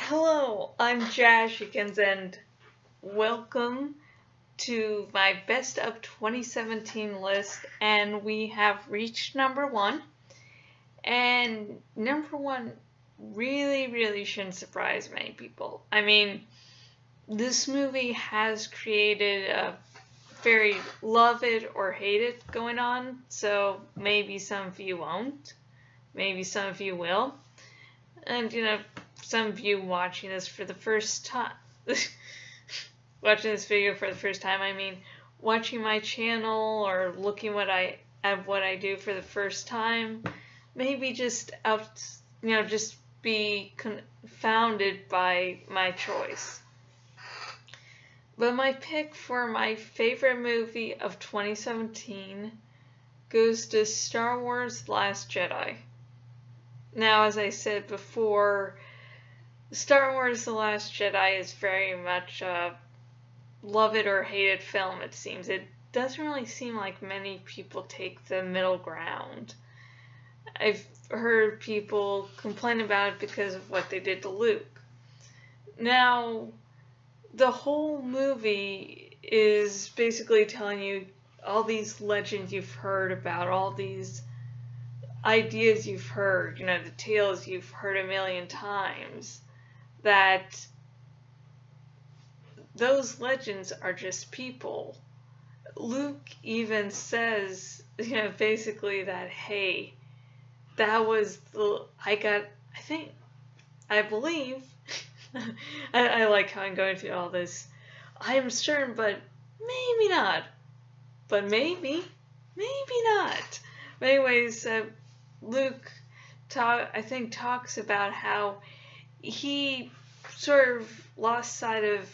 Hello, I'm Jashikins and welcome to my best of 2017 list, and we have reached number one. And number one really shouldn't surprise many people. I mean, this movie has created a very love it or hate it going on, so maybe some of you won't, maybe some of you will. And some of you watching this for the first time, watching this video for the first time, I mean, watching my channel or looking at what I do for the first time, maybe just just be confounded by my choice. But my pick for my favorite movie of 2017 goes to Star Wars: The Last Jedi. Now, as I said before, Star Wars: The Last Jedi is very much a love it or hate it film, it seems. It doesn't really seem like many people take the middle ground. I've heard people complain about it because of what they did to Luke. Now, the whole movie is basically telling you all these legends you've heard about, all these ideas you've heard, the tales you've heard a million times, that those legends are just people. Luke even says, basically that, hey, that was I believe, I like how I'm going through all this. I am certain, but maybe not. But maybe not. But anyways, Luke, talks about how he sort of lost sight of,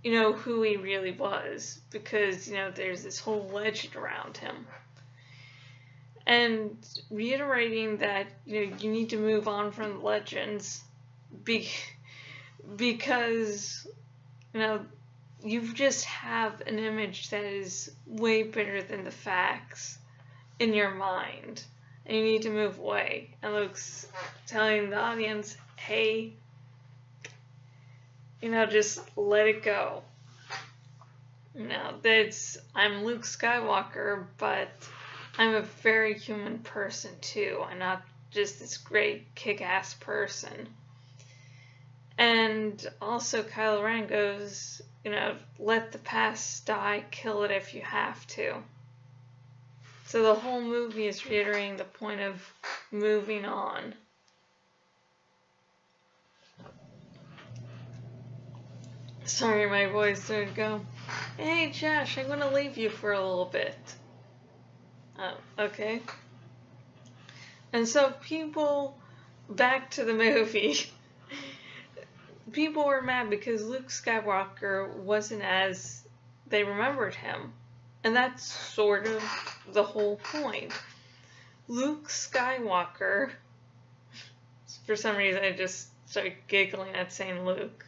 who he really was, because, there's this whole legend around him. And reiterating that, you need to move on from legends because, you just have an image that is way better than the facts in your mind. And you need to move away. And Luke's telling the audience, hey, just let it go. I'm Luke Skywalker, but I'm a very human person too. I'm not just this great kick-ass person. And also Kylo Ren goes, let the past die, kill it if you have to. So the whole movie is reiterating the point of moving on. Sorry, my voice started to go. Hey, Josh, I'm going to leave you for a little bit. Oh, okay. And so back to the movie. People were mad because Luke Skywalker wasn't as they remembered him. And that's sort of the whole point. Luke Skywalker, for some reason I just started giggling at saying Luke.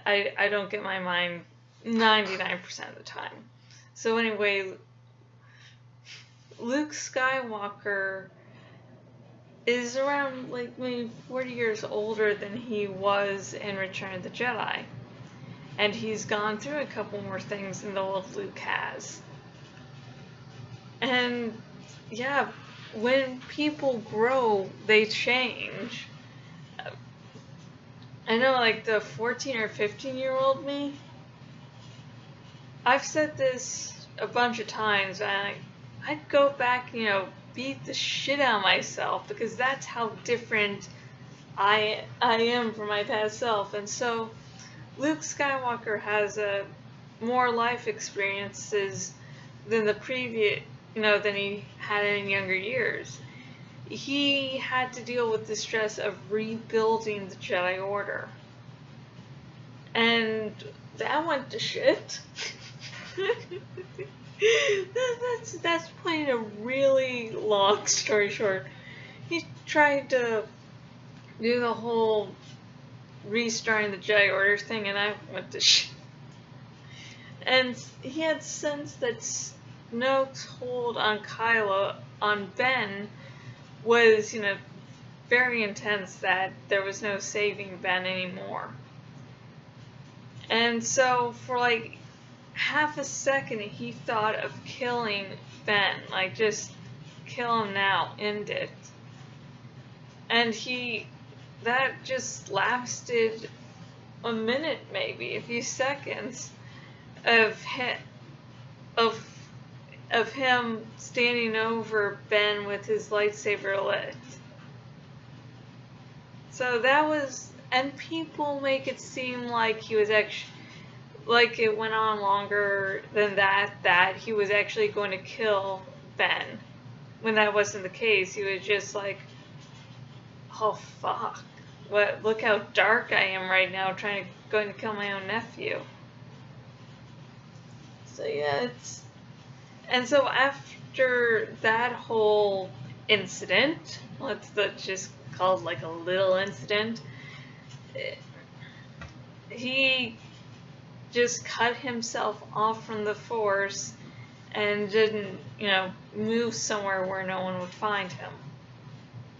I don't get my mind 99% of the time. So anyway, Luke Skywalker is around maybe 40 years older than he was in Return of the Jedi. And he's gone through a couple more things than the old Luke has. And yeah, when people grow, they change. I know, the 14 or 15-year-old me, I've said this a bunch of times, and I'd go back, beat the shit out of myself, because that's how different I am from my past self. And so Luke Skywalker has more life experiences than than he had in younger years. He had to deal with the stress of rebuilding the Jedi Order. And that went to shit. That's putting a really long story short. He tried to do the whole restarting the Jedi Order thing, and I went to shit. And he had sense that Snoke's hold on Ben was, very intense that there was no saving Ben anymore. And so for like half a second he thought of killing Ben, like just kill him now, end it. And that just lasted a minute, maybe a few seconds of him standing over Ben with his lightsaber lit. So that was, and people make it seem like he was actually, like it went on longer than that he was actually going to kill Ben, when that wasn't the case. He was just like, oh fuck, look how dark I am right now, going to kill my own nephew. So yeah, and so after that whole incident, let's just call it like a little incident, he just cut himself off from the Force and didn't, move somewhere where no one would find him.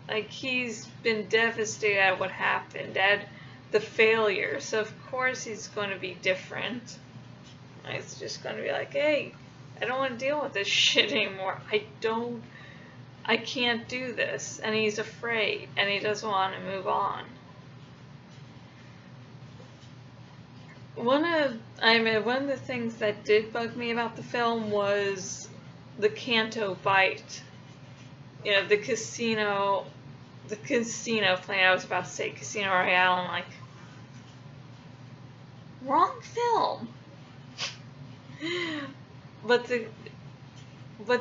Like, he's been devastated at what happened, at the failure, so of course he's going to be different. It's just going to be like, hey, I don't want to deal with this shit anymore. I can't do this. And he's afraid, and he doesn't want to move on. One of the things that did bug me about the film was the Canto Bight. The casino plan. I was about to say Casino Royale. I'm like, wrong film. But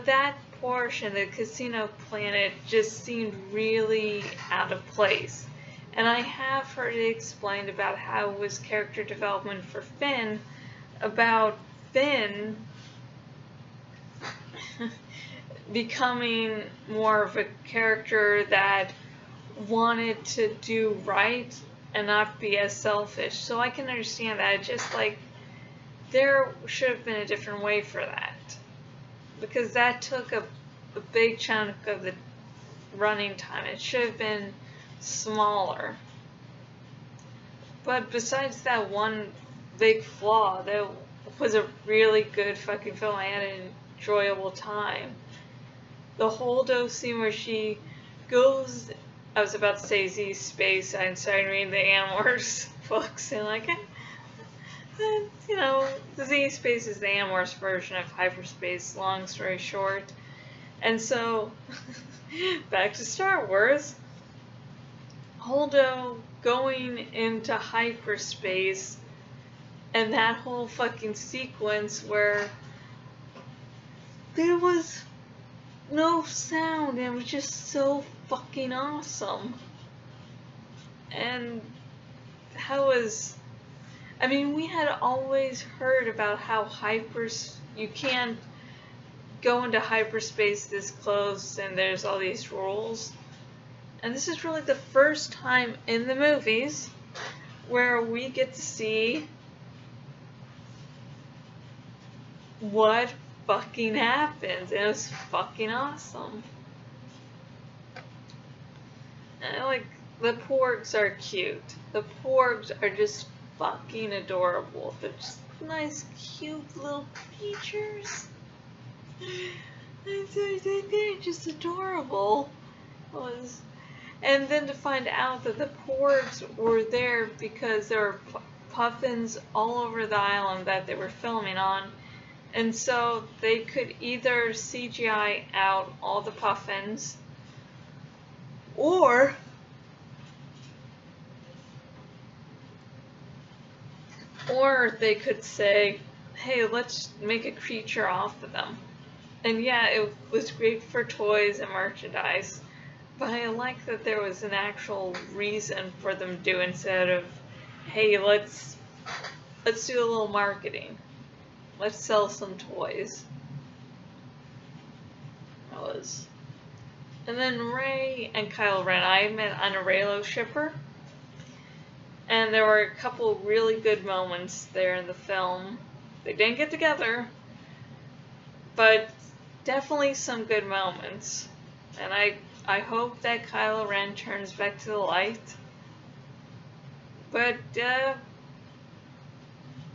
that portion, the casino planet, just seemed really out of place. And I have heard it explained about how it was character development for Finn, about Finn becoming more of a character that wanted to do right and not be as selfish. So I can understand that. It's just like, there should have been a different way for that, because that took a big chunk of the running time. It should have been smaller. But besides that one big flaw, that was a really good fucking film. I had an enjoyable time. The Holdo scene where she goes, I was about to say Z space, I started reading the Animorphs books, and like, the Z space is the Animorphs version of hyperspace, long story short. And so, back to Star Wars, Holdo going into hyperspace, and that whole fucking sequence where there was no sound, and it was just so fucking awesome. And we had always heard about how you can't go into hyperspace this close, and there's all these rules. And this is really the first time in the movies where we get to see what fucking happens. And it was fucking awesome. And the porgs are cute. The porgs are just fucking adorable. They're just nice, cute little creatures. They're just adorable. And then to find out that the porgs were there because there were puffins all over the island that they were filming on. And so they could either CGI out all the puffins, or they could say, hey, let's make a creature off of them. And yeah, it was great for toys and merchandise, but I like that there was an actual reason for them to do, instead of, hey, let's do a little marketing. Let's sell some toys. And then Rey and Kylo Ren. I met on a Reylo shipper. And there were a couple really good moments there in the film. They didn't get together, but definitely some good moments. And I I hope that Kylo Ren turns back to the light. But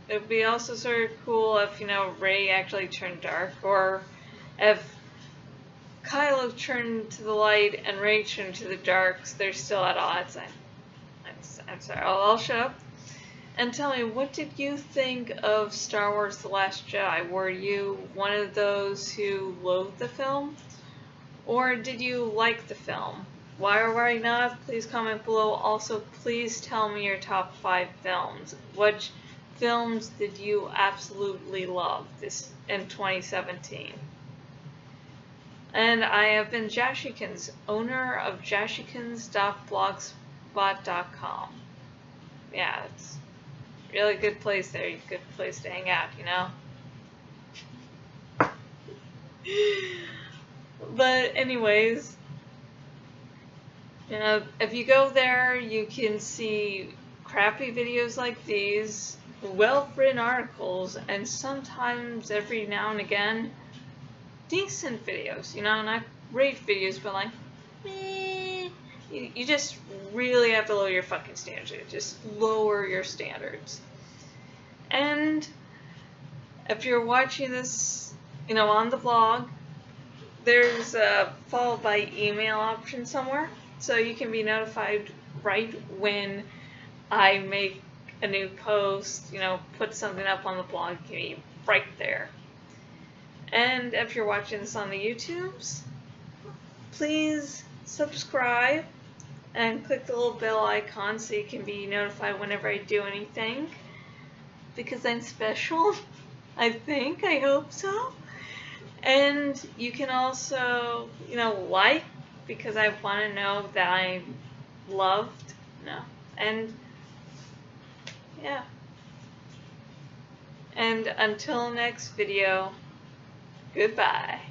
it'd be also sort of cool if, Rey actually turned dark, or if Kylo turned to the light and Rey turned to the dark, so they're still at odds. I'm sorry, I'll shut up. And tell me, what did you think of Star Wars The Last Jedi? Were you one of those who loathed the film? Or did you like the film? Why or why not? Please comment below. Also, please tell me your top 5 films. Which films did you absolutely love this in 2017? And I have been Jashikins, owner of jashikins.blogspot.com. Yeah, it's a really good place there. Good place to hang out, But anyways, if you go there, you can see crappy videos like these, well-written articles, and sometimes every now and again, decent videos, not great videos, but like, you just really have to lower your fucking standards. Just lower your standards. And if you're watching this, on the blog, there's a followed by email option somewhere, so you can be notified right when I make a new post, put something up on the blog, you can be right there. And if you're watching this on the YouTubes, please subscribe and click the little bell icon so you can be notified whenever I do anything, because I'm special. I hope so. And you can also, like, because I want to know that I'm loved, and yeah. And until next video, goodbye.